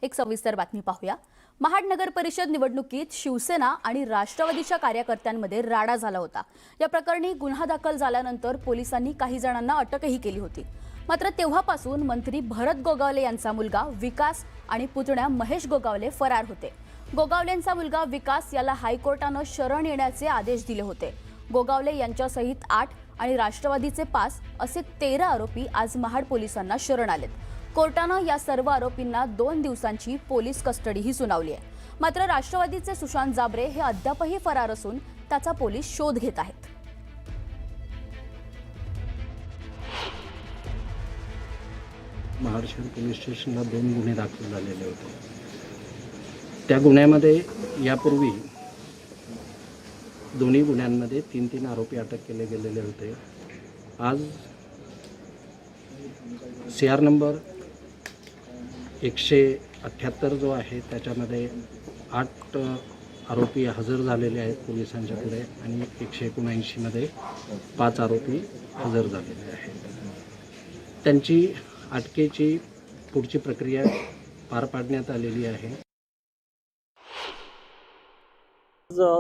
एक सविस्तर बातमी पाहूया। महाड नगर परिषद निवडणुकीत शिवसेना आणि राष्ट्रवादीच्या कार्यकर्त्यांमध्ये राडा झाला होता। या प्रकरणी गुन्हा दाखल झाल्यानंतर पोलिसांनी काही जणांना अटकही केली होती। मात्र तेव्हापासून मंत्री भरत गोगावले यांचा मुलगा विकास आणि पुतण्या महेश गोगावले फरार होते। गोगावलेंचा मुलगा विकास याला हायकोर्टाने शरण येण्याचे आदेश दिले होते। गोगावले यांच्यासहित 8 आणि राष्ट्रवादीचे 5 असे 13 आरोपी आज महाड पोलिसांना शरण आलेत। कोर्टाने या सर्व आरोपींना 2 दिवसांची पोलीस कस्टडीही सुनावली आहे। मात्र राष्ट्रवादीचे सुशांत जाबरे हे अद्यापही फरार असून त्याचा पोलीस शोध घेत आहेत। महाड शहर पोलीस स्टेशनला 2 गुन्हे दाखल झालेले होते। त्या गुन्ह्यामध्ये यापूर्वी दोन्ही गुन्ह्यांमध्ये 3 आरोपी अटक केले गेलेले होते। आज CR नंबर 178 जो आहे त्याच्यामध्ये 8 आरोपी हजर झालेले आहेत पोलिसांच्या पुढे आणि 179 मध्ये 5 आरोपी हजर झालेले आहेत। त्यांची अटकेची पुढची प्रक्रिया पार पाडण्यात आलेली आहे।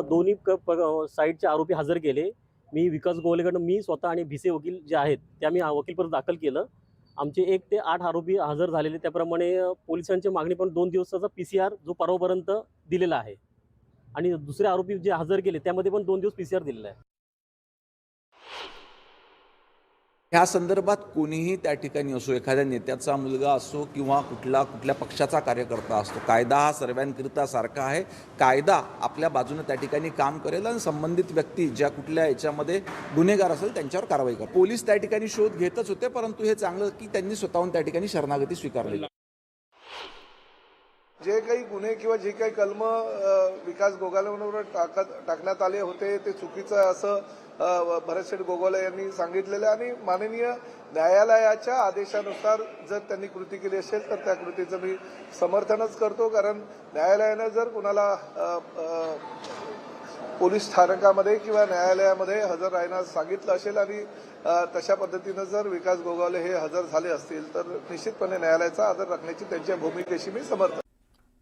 दोन्ही साईडचे आरोपी हजर केले। मी विकास गोगावलेकडून मी स्वतः आणि भिसे वकील जे आहेत त्या मी वकीलपद दाखल केलं। आमचे 1 ते 8 आरोपी हजर झालेले। त्याप्रमाणे पोलिसांची मागणी पण 2 दिवसाचा PCR जो परवापर्यंत दिलेला आहे आणि दुसरे आरोपी जे हजर केले त्यामध्ये पण 2 दिवस PCR दिलेला आहे। ह्या संदर्भात कोणीही त्या ठिकाणी असो, एखाद्या नेत्याचा मुलगा असो किंवा कुठल्या पक्षाचा कार्यकर्ता असतो, कायदा हा सर्वांकरिता सारखा आहे। कायदा आपल्या बाजूने त्या ठिकाणी काम करेल आणि संबंधित व्यक्ती ज्या कुठल्या याच्यामध्ये गुन्हेगार असेल त्यांच्यावर कारवाई करेल। पोलीस त्या ठिकाणी शोध घेतच होते, परंतु हे चांगलं की त्यांनी स्वतःहून त्या ठिकाणी शरणागती स्वीकारली। जे काही गुन्हे किंवा जे काही कलम विकास गोगावलेंवर टाकण्यात आले होते ते चुकीचं आहे असं भरत गोगावले यांनी सांगितलेलं आणि माननीय न्यायालयाच्या आदेशानुसार जर त्यांनी कृती केली असेल तर त्या कृतीचं मी समर्थनच करतो। कारण न्यायालयाने जर कुणाला पोलीस स्थानकामध्ये किंवा न्यायालयामध्ये हजर राहण्यास सांगितलं असेल आणि तशा पद्धतीनं जर विकास गोगावले हे हजर झाले असतील तर निश्चितपणे न्यायालयाचा आदर राखण्याची त्यांच्या भूमिकेशी मी समर्थन।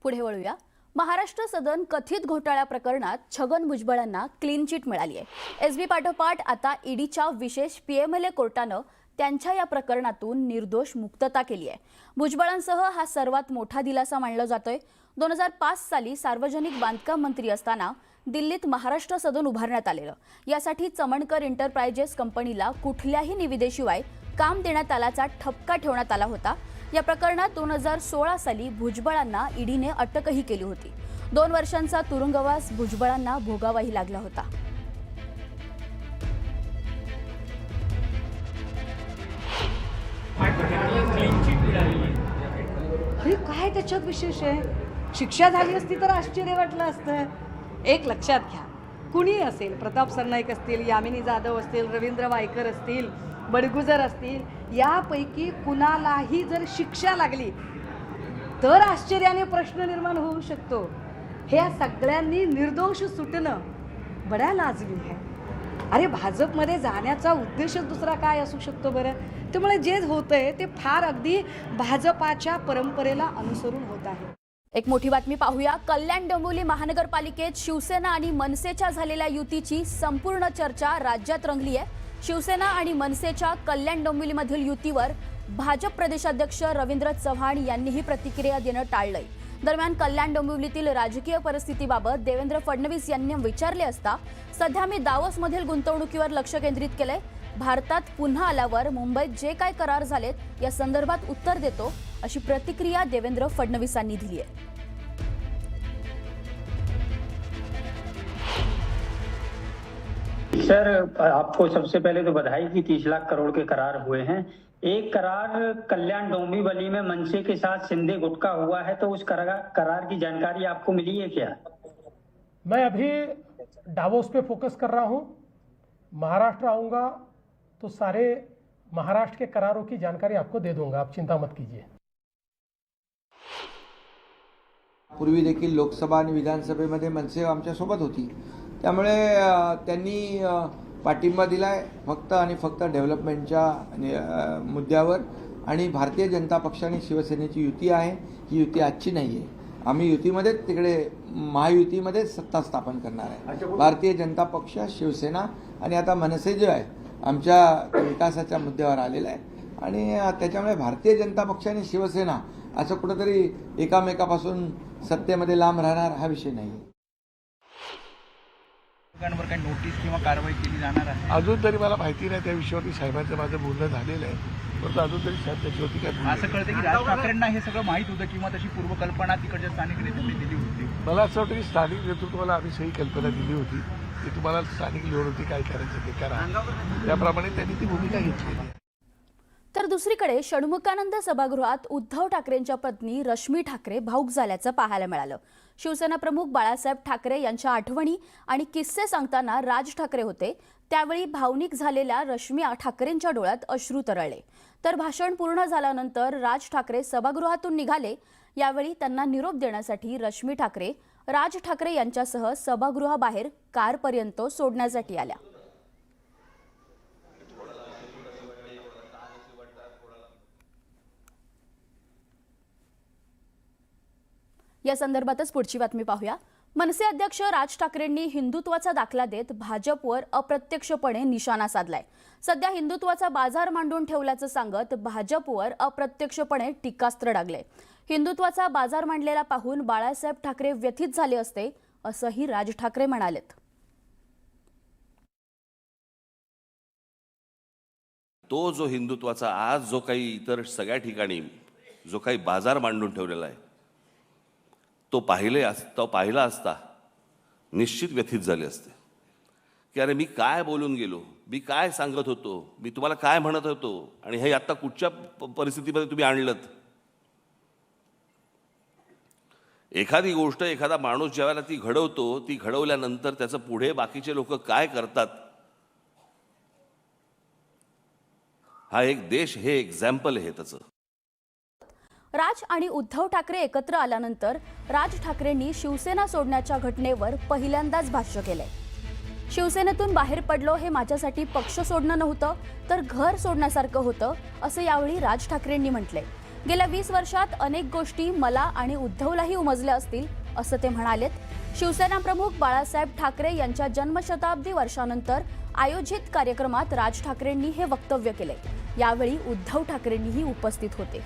पुढे वळूया। महाराष्ट्र सदन कथित घोटाळ्या प्रकरणात छगन भुजबळांना क्लीन चिट मिळाली आहे। SB पाठोपाठ आता ईडीच्या विशेष PMLA कोर्टानं त्यांच्या या प्रकरणातून निर्दोष मुक्तता केली आहे। भुजबळांसह हा सर्वात मोठा दिलासा मानला जातोय। 2005 साली सार्वजनिक बांधकाम मंत्री असताना दिल्लीत महाराष्ट्र सदन उभारण्यात आलेलं। यासाठी चमणकर एंटरप्राइजेस कंपनीला कुठल्याही निविदेशिवाय काम देण्यात आल्याचा ठपका ठेवण्यात आला होता। या प्रकरणात 2016 साली भुजबळांना ईडीने अटकही केली होती। 2 वर्षांचा तुरुंगवास भुजबळांना भोगावाही लागला होता। अरे काय त्याच्यात विशेष आहे? शिक्षा झाली असती तर आश्चर्य वाटलं असतं। एक लक्षात घ्या, कुणी असेल, प्रताप सरनाईक असतील, यामिनी जाधव असतील, रवींद्र वायकर असतील, बडगुजर असतील, यापैकी कुणालाही जर शिक्षा लागली तर आश्चर्याने प्रश्न निर्माण होऊ शकतो। हे सगळ्यांनी निर्दोष सुटणं बड्या लाजमी आहे। अरे भाजपमध्ये जाण्याचा उद्देशच दुसरा काय असू शकतो बरं? त्यामुळे जे होतंय ते फार अगदी भाजपाच्या परंपरेला अनुसरून होत आहे। एक मोठी बातमी पाहूया। कल्याण डोंबिवली महानगरपालिकेत शिवसेना आणि मनसेच्या झालेल्या युतीची संपूर्ण चर्चा राज्यात रंगली आहे। शिवसेना आणि मनसेच्या कल्याण डोंबिवलीमधील युतीवर भाजप प्रदेशाध्यक्ष रवींद्र चव्हाण यांनीही प्रतिक्रिया देणं टाळलंय। दरम्यान कल्याण डोंबिवलीतील राजकीय परिस्थितीबाबत देवेंद्र फडणवीस यांनी विचारले असता सध्या मी दावोसमधील गुंतवणुकीवर लक्ष केंद्रित केलंय। भारतात पुन्हा आल्यावर मुंबईत जे काय करार झालेत या संदर्भात उत्तर देतो, अशी प्रतिक्रिया देवेंद्र फडणवीसांनी दिली आहे। सर, आपको सबसे पहले तो बधाई कि 30 लाख करोड़ के करार हुए हैं। एक करार कल्याण डोंबिवली में मनसे के साथ सिंधे गुट का हुआ है, तो उस करार की जानकारी आपको मिली है क्या? मैं अभी डावोस पे फोकस कर रहा हूं। महाराष्ट्र आऊंगा तो सारे महाराष्ट्र के करारों की जानकारी आपको दे दूंगा, आप चिंता मत कीजिए। पूर्वी देखील लोकसभा आणि विधानसभेमध्ये मनसे आमच्या सोबत होती, त्यामुळे त्यांनी पाठिंबा दिलाय फक्त आणि फक्त डेव्हलपमेंटच्या मुद्द्यावर। आणि भारतीय जनता पक्ष आणि शिवसेनेची युती आहे. ही युती आजची नाही आहे. आम्ही युतीमध्येच तिकडे महायुतीमध्ये सत्ता स्थापन करणार आहे. भारतीय जनता पक्ष, शिवसेना आणि आता मनसे जो आहे आमच्या विकासाच्या मुद्द्यावर आलेला आहे आणि त्याच्यामुळे भारतीय जनता पक्ष आणि शिवसेना असं कुठंतरी एकामेकापासून सत्तेमध्ये लांब राहणार हा विषय नाही आहे. काही नोटीस किंवा कारवाई केली जाणार आहे? अजून तरी मला माहिती नाही त्या विषयावरती. साहेबांचं माझं बोलणं झालेलं आहे, परंतु अजून तरी साहेब त्याच्यावरती काय असं कळतं की राज ठाकरेंना हे सगळं माहीत होतं किंवा तशी पूर्वकल्पना तिकडच्या स्थानिक नेत्यांनी दिली होती. मला असं वाटतं की स्थानिक नेतृत्वाला आम्ही सही कल्पना दिली होती की तुम्हाला स्थानिक लेवलवरती काय करायचं ते करा, त्याप्रमाणे त्यांनी ती भूमिका घेतलेली आहे. तर दुसरीकडे षण्मुखानंद सभागृहात उद्धव ठाकरेंच्या पत्नी रश्मी ठाकरे भाऊक झाल्याचं पाहायला मिळालं. शिवसेना प्रमुख बाळासाहेब ठाकरे यांच्या आठवणी आणि किस्से सांगताना राज ठाकरे होते. त्यावेळी भावनिक झालेल्या रश्मी ठाकरेंच्या डोळ्यात अश्रू तरळले. तर भाषण पूर्ण झाल्यानंतर राज ठाकरे सभागृहातून निघाले. यावेळी त्यांना निरोप देण्यासाठी रश्मी ठाकरे राज ठाकरे यांच्यासह सभागृहाबाहेर कारपर्यंत सोडण्यासाठी आल्या. या संदर्भातच पुढची बातमी पाहूया. मनसे अध्यक्ष राज ठाकरेंनी हिंदुत्वाचा दाखला देत भाजपवर अप्रत्यक्षपणे निशाणा साधलाय. सध्या हिंदुत्वाचा बाजार मांडून ठेवल्याचं सांगत भाजपवर अप्रत्यक्षपणे टीकास्त्र डागले. हिंदुत्वाचा बाजार मांडलेला पाहून बाळासाहेब ठाकरे व्यथित झाले असते असंही राज ठाकरे म्हणालेत. तो जो हिंदुत्वाचा आज जो काही इतर सगळ्या ठिकाणी जो काही बाजार मांडून ठेवलेला आहे तो पाहिला असता निश्चित व्यथित झाले असते की अरे मी काय बोलून गेलो, मी काय सांगत होतो, मी तुम्हाला काय म्हणत होतो आणि हे आता कुठच्या परिस्थितीमध्ये तुम्ही आणलं. एखादी गोष्ट एखादा माणूस ज्यावेळेला ती घडवतो, ती घडवल्यानंतर त्याचं पुढे बाकीचे लोक काय करतात हा एक देश हे एक्झाम्पल आहे त्याचं. राज आणि उद्धव ठाकरे एकत्र आल्यानंतर राज ठाकरेंनी शिवसेना सोडण्याच्या घटनेवर पहिल्यांदाच भाष्य केलंय. शिवसेनेतून बाहेर पडलो हे माझ्यासाठी पक्ष सोडणं नव्हतं तर घर सोडण्यासारखं होतं असं यावेळी राज ठाकरेंनी म्हटलंय. गेल्या 20 वर्षात अनेक गोष्टी मला आणि उद्धवलाही उमजल्या असतील असं ते म्हणालेत. शिवसेना प्रमुख बाळासाहेब ठाकरे यांच्या जन्मशताब्दी वर्षानंतर आयोजित कार्यक्रमात राज ठाकरेंनी हे वक्तव्य केले. यावेळी उद्धव ठाकरेंनीही उपस्थित होते.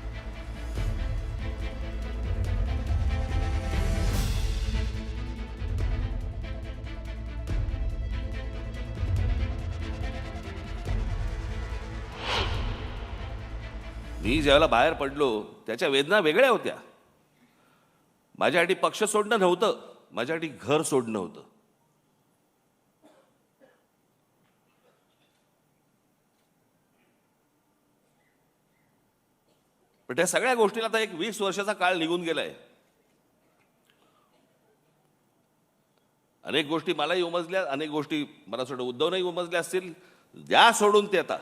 मी ज्यावेळेला बाहेर पडलो त्याच्या वेदना वेगळ्या होत्या. माझ्यासाठी पक्ष सोडणं नव्हतं, माझ्यासाठी घर सोडणं होतं. पण त्या सगळ्या गोष्टीला आता एक 20 वर्षाचा काळ निघून गेलाय. अनेक गोष्टी मलाही उमजल्या, अनेक गोष्टी मला सोडून उद्धवनंही उमजल्या असतील. द्या सोडून ते आता.